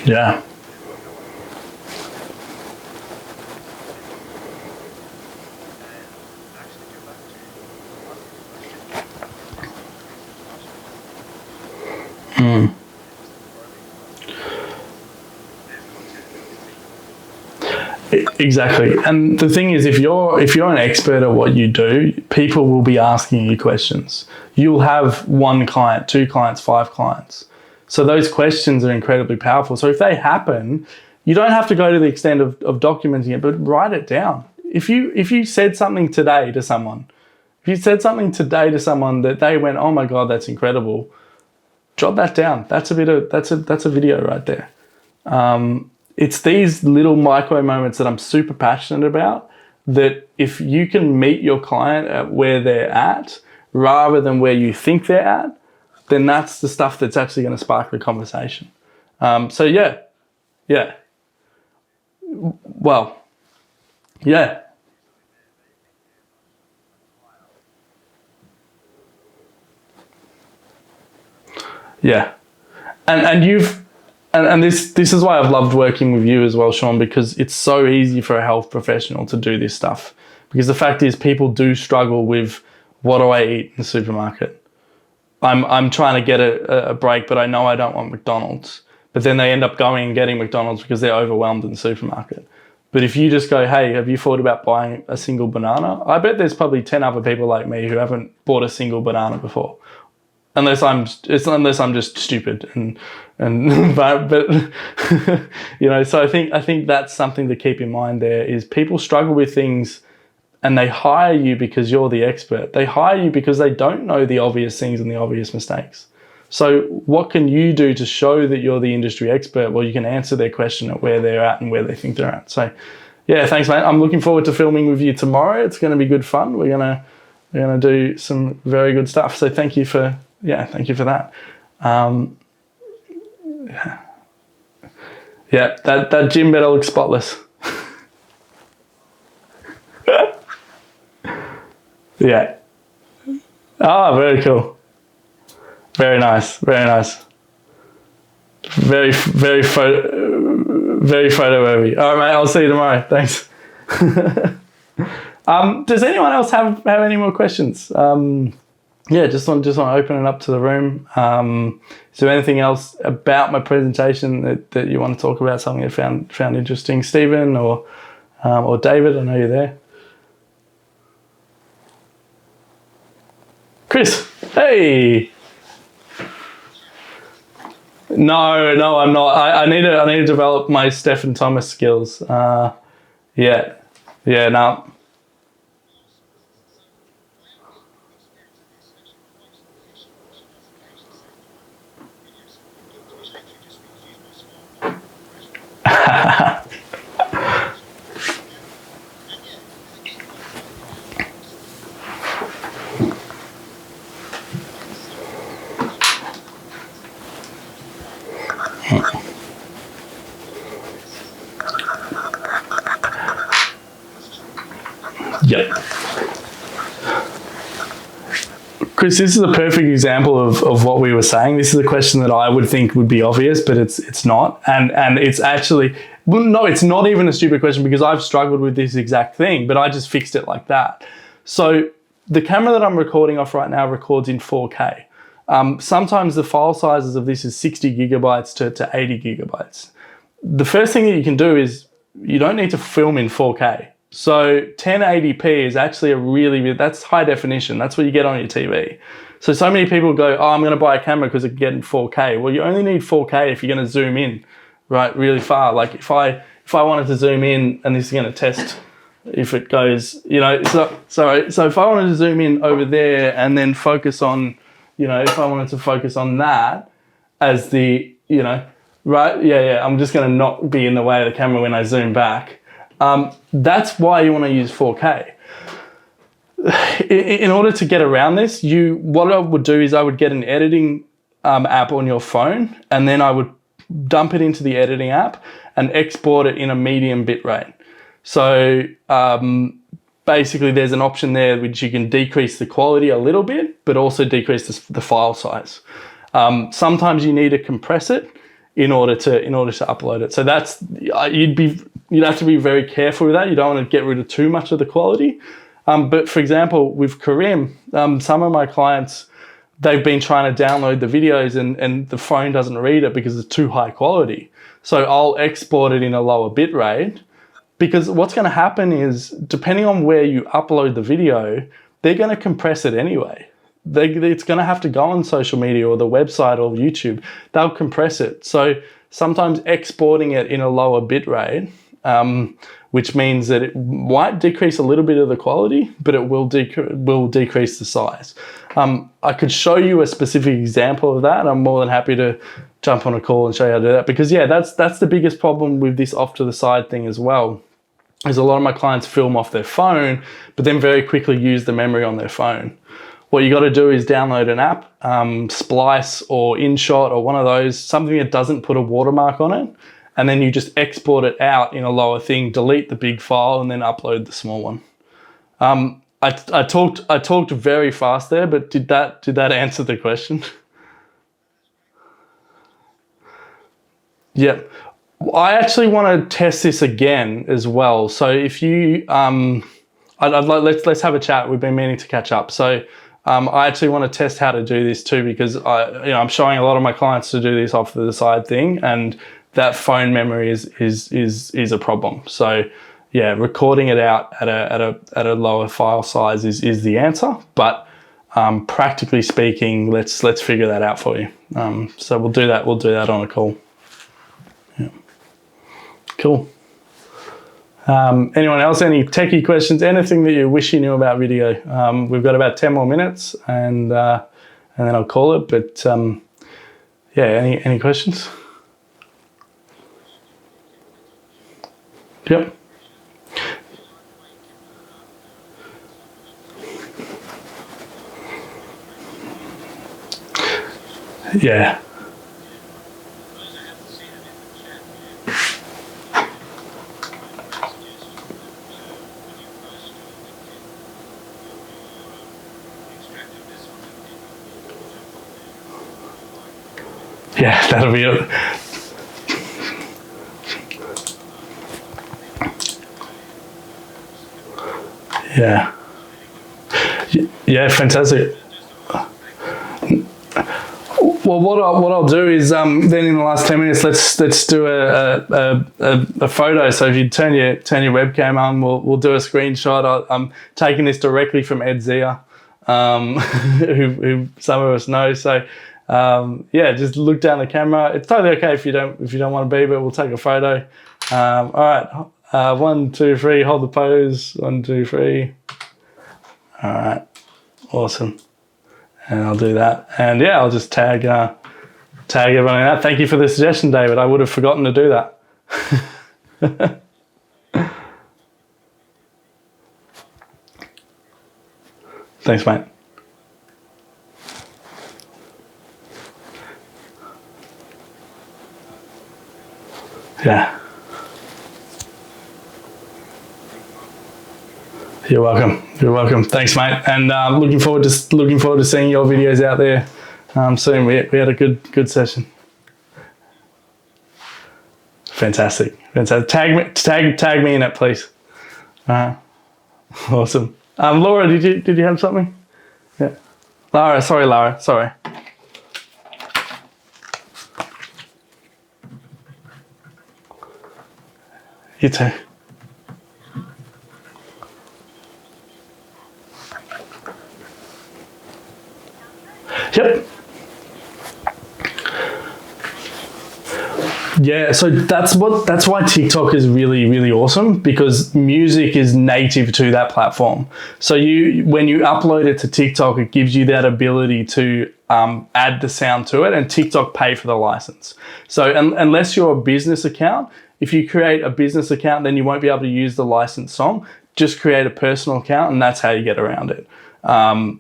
Yeah. Exactly. And the thing is, if you're an expert at what you do, people will be asking you questions. You'll have 1 client, 2 clients, 5 clients. So those questions are incredibly powerful. So if they happen, you don't have to go to the extent of documenting it, but write it down. If you said something today to someone, that they went, oh my God, that's incredible, jot that down. That's a video right there. It's these little micro moments that I'm super passionate about, that if you can meet your client at where they're at rather than where you think they're at, then that's the stuff that's actually going to spark the conversation. So yeah. Well, yeah. Yeah. And this is why I've loved working with you as well, Sean, because it's so easy for a health professional to do this stuff. Because the fact is, people do struggle with, what do I eat in the supermarket? I'm trying to get a break, but I know I don't want McDonald's. But then they end up going and getting McDonald's because they're overwhelmed in the supermarket. But if you just go, hey, have you thought about buying a single banana? I bet there's probably 10 other people like me who haven't bought a single banana before. Unless I'm just stupid and but you know, so I think that's something to keep in mind. There is, people struggle with things and they hire you because you're the expert. They hire you because they don't know the obvious things and the obvious mistakes. So what can you do to show that you're the industry expert? Well, you can answer their question at where they're at and where they think they're at. So yeah, thanks, mate. I'm looking forward to filming with you tomorrow. It's going to be good fun. We're gonna do some very good stuff. So thank you for that. Yeah, that gym better look spotless. Yeah. Oh, very cool. Very nice. Very nice. Very photo worthy. All right, mate. I'll see you tomorrow. Thanks. Does anyone else have any more questions? Yeah, just want to open it up to the room. Is there anything else about my presentation that you want to talk about? Something you found interesting, Stephen or David? I know you're there. Chris, hey. No, I'm not. I need to develop my Stephen Thomas skills. Yeah, no. Yep. Chris, this is a perfect example of what we were saying. This is a question that I would think would be obvious, but it's not. And it's actually, well, no, it's not even a stupid question, because I've struggled with this exact thing, but I just fixed it like that. So the camera that I'm recording off right now records in 4K. Sometimes the file sizes of this is 60 gigabytes to 80 gigabytes. The first thing that you can do is, you don't need to film in 4K. So 1080p is actually that's high definition. That's what you get on your TV. So many people go, oh, I'm going to buy a camera because it can get in 4K. Well, you only need 4K if you're going to zoom in, right, really far. Like if I wanted to zoom in, and this is going to test if it goes, you know, so if I wanted to zoom in over there and then focus on, you know, if I wanted to focus on that as the, you know, right, yeah, I'm just going to not be in the way of the camera when I zoom back. That's why you want to use 4K. In order to get around this, what I would do is I would get an editing app on your phone, and then I would dump it into the editing app and export it in a medium bit rate. So basically there's an option there which you can decrease the quality a little bit, but also decrease the file size. Sometimes you need to compress it in order to upload it. So that's, you'd have to be very careful with that. You don't want to get rid of too much of the quality. But for example, with Karim, some of my clients, they've been trying to download the videos and the phone doesn't read it because it's too high quality. So I'll export it in a lower bit rate, because what's going to happen is, depending on where you upload the video, they're going to compress it anyway. it's going to have to go on social media or the website or YouTube. They'll compress it. So sometimes exporting it in a lower bit rate, which means that it might decrease a little bit of the quality, but it will decrease the size. I could show you a specific example of that. I'm more than happy to jump on a call and show you how to do that, because yeah, that's the biggest problem with this off to the side thing as well. Is a lot of my clients film off their phone, but then very quickly use the memory on their phone. What you got to do is download an app, Splice or InShot or one of those, something that doesn't put a watermark on it, and then you just export it out in a lower thing, delete the big file, and then upload the small one. I talked very fast there, but did that answer the question? Yep. I actually want to test this again as well. So if you, let's have a chat. We've been meaning to catch up. So I actually want to test how to do this too, because I'm showing a lot of my clients to do this off to the side thing, and that phone memory is a problem. So yeah, recording it out at a lower file size is the answer. But practically speaking, let's figure that out for you. So we'll do that. We'll do that on a call. Yeah. Cool. Anyone else? Any techie questions? Anything that you wish you knew about video? We've got about 10 more minutes, and then I'll call it. But yeah, any questions? Yep. Yeah. Yeah, that'll be it. Yeah. Yeah, fantastic. Well, what I'll do is then in the last 10 minutes, let's do a photo. So if you turn your webcam on, we'll do a screenshot. I'm taking this directly from Ed Zia, who some of us know. So yeah, just look down the camera. It's totally okay if you don't want to be, but we'll take a photo. All right, 1, 2, 3. Hold the pose. 1, 2, 3. All right, awesome. And I'll do that. And yeah, I'll just tag everyone in that. Thank you for the suggestion, David. I would have forgotten to do that. Thanks, mate. Yeah. You're welcome. You're welcome. Thanks, mate. And looking forward to seeing your videos out there soon. We had a good session. Fantastic. Tag me in it, please. Awesome. Laura, did you have something? Yeah. Lara. Sorry. You too. Yep. Yeah, so that's why TikTok is really, really awesome, because music is native to that platform. So when you upload it to TikTok, it gives you that ability to add the sound to it, and TikTok pay for the license. So unless you're a business account, if you create a business account, then you won't be able to use the licensed song. Just create a personal account, and that's how you get around it.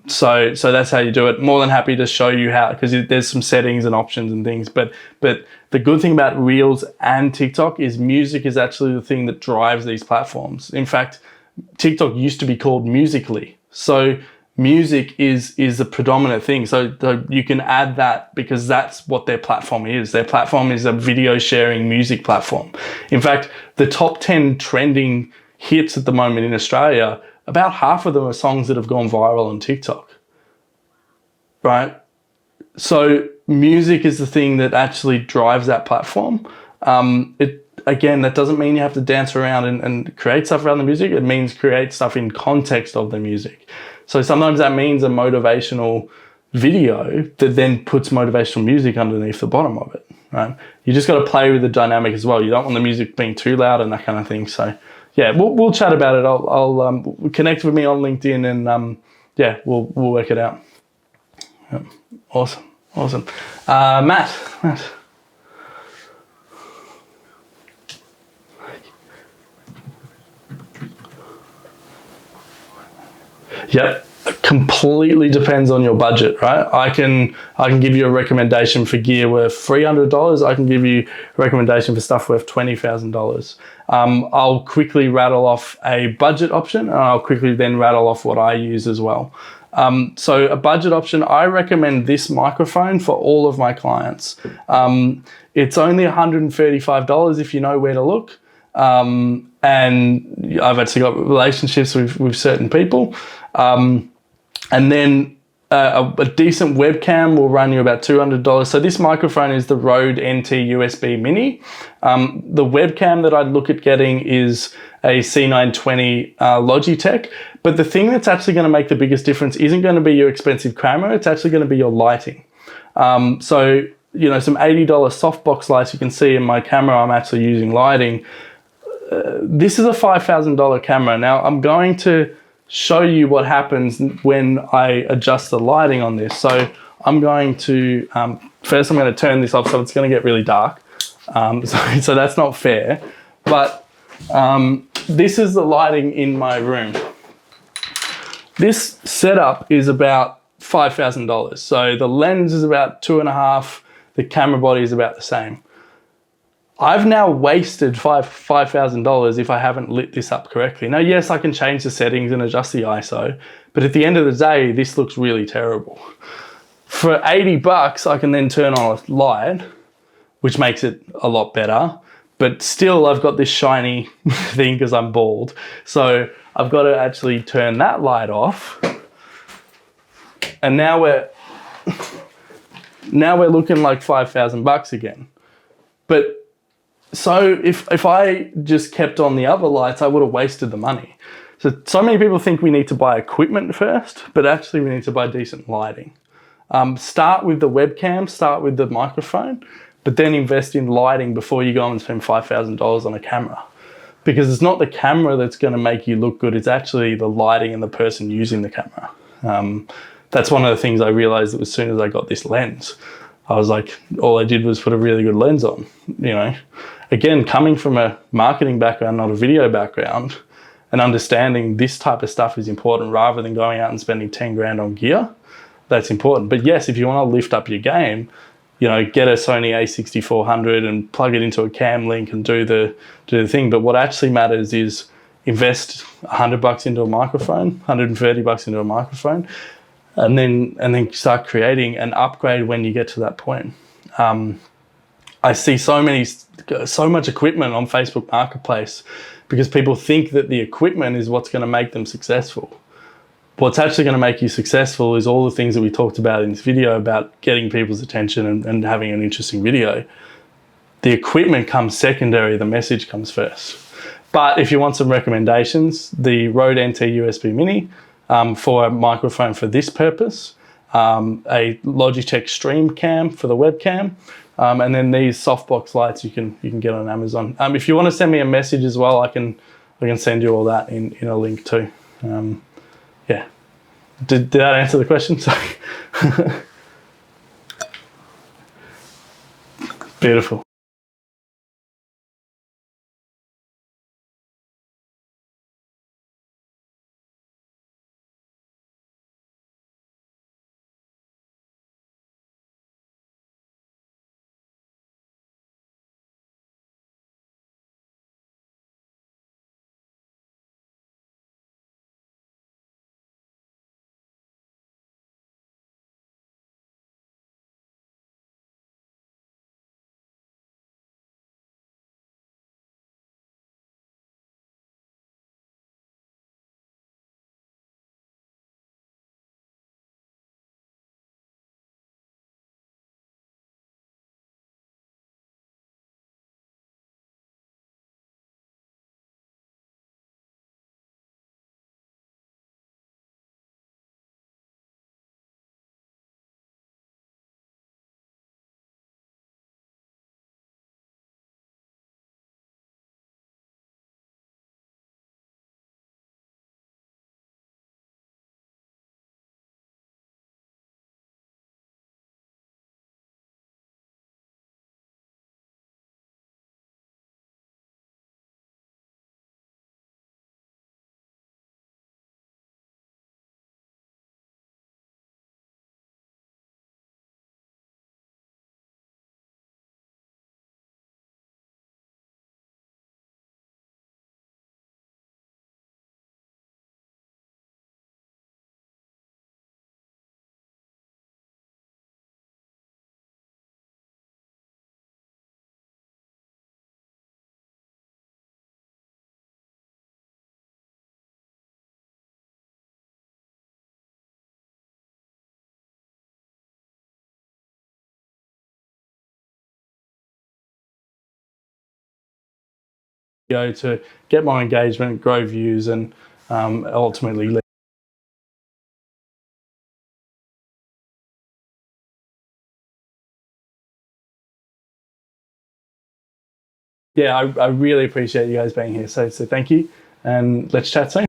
So that's how you do it. More than happy to show you how, because there's some settings and options and things. But the good thing about Reels and TikTok is music is actually the thing that drives these platforms. In fact, TikTok used to be called Musical.ly. So music is the predominant thing. So you can add that, because that's what their platform is. Their platform is a video sharing music platform. In fact, the top 10 trending hits at the moment in Australia, about half of them are songs that have gone viral on TikTok, right? So music is the thing that actually drives that platform. Again, that doesn't mean you have to dance around and create stuff around the music. It means create stuff in context of the music. So sometimes that means a motivational video that then puts motivational music underneath the bottom of it, right? You just got to play with the dynamic as well. You don't want the music being too loud and that kind of thing. So yeah, we'll chat about it. I'll connect with me on LinkedIn and yeah, we'll work it out. Yep. Awesome. Matt. Yep. Completely depends on your budget, right? I can give you a recommendation for gear worth $300. I can give you a recommendation for stuff worth $20,000. I'll quickly rattle off a budget option, and I'll quickly then rattle off what I use as well. So a budget option, I recommend this microphone for all of my clients. It's only $135 if you know where to look. And I've actually got relationships with certain people. And then a decent webcam will run you about $200. So this microphone is the Rode NT USB Mini. The webcam that I'd look at getting is a C920 Logitech. But the thing that's actually going to make the biggest difference isn't going to be your expensive camera. It's actually going to be your lighting. So, you know, some $80 softbox lights. You can see in my camera, I'm actually using lighting. This is a $5,000 camera. Now I'm going to show you what happens when I adjust the lighting on this. So I'm going to, first I'm going to turn this off, so it's going to get really dark. So that's not fair. But this is the lighting in my room. This setup is about $5,000. So the lens is about $2.5. The camera body is about the same. I've now wasted $5,000 if I haven't lit this up correctly. Now, yes, I can change the settings and adjust the ISO, but at the end of the day, this looks really terrible. For $80, I can then turn on a light, which makes it a lot better, but still I've got this shiny thing because I'm bald. So I've got to actually turn that light off. And now we're looking like $5,000 again. But so if I just kept on the other lights, I would have wasted the money. So many people think we need to buy equipment first, but actually we need to buy decent lighting. Start with the webcam, start with the microphone, but then invest in lighting before you go and spend $5,000 on a camera. Because it's not the camera that's going to make you look good, it's actually the lighting and the person using the camera. That's one of the things I realized that as soon as I got this lens, I was like, all I did was put a really good lens on, you know. Again, coming from a marketing background, not a video background, and understanding this type of stuff is important rather than going out and spending 10 grand on gear. That's important. But yes, if you want to lift up your game, you know, get a Sony a6400 and plug it into a cam link and do the thing. But what actually matters is invest $100 into a microphone, $130 into a microphone, and then start creating and upgrade when you get to that point. I see so much equipment on Facebook Marketplace because people think that the equipment is what's going to make them successful. What's actually going to make you successful is all the things that we talked about in this video about getting people's attention and having an interesting video. The equipment comes secondary, the message comes first. But if you want some recommendations, the Rode NT USB Mini for a microphone for this purpose, a Logitech Stream Cam for the webcam, and then these softbox lights you can get on Amazon. If you want to send me a message as well, I can send you all that in a link too. Yeah. Did that answer the question? Sorry. Beautiful. video to get more engagement, grow views, and ultimately. Yeah, I really appreciate you guys being here. So thank you, and let's chat soon.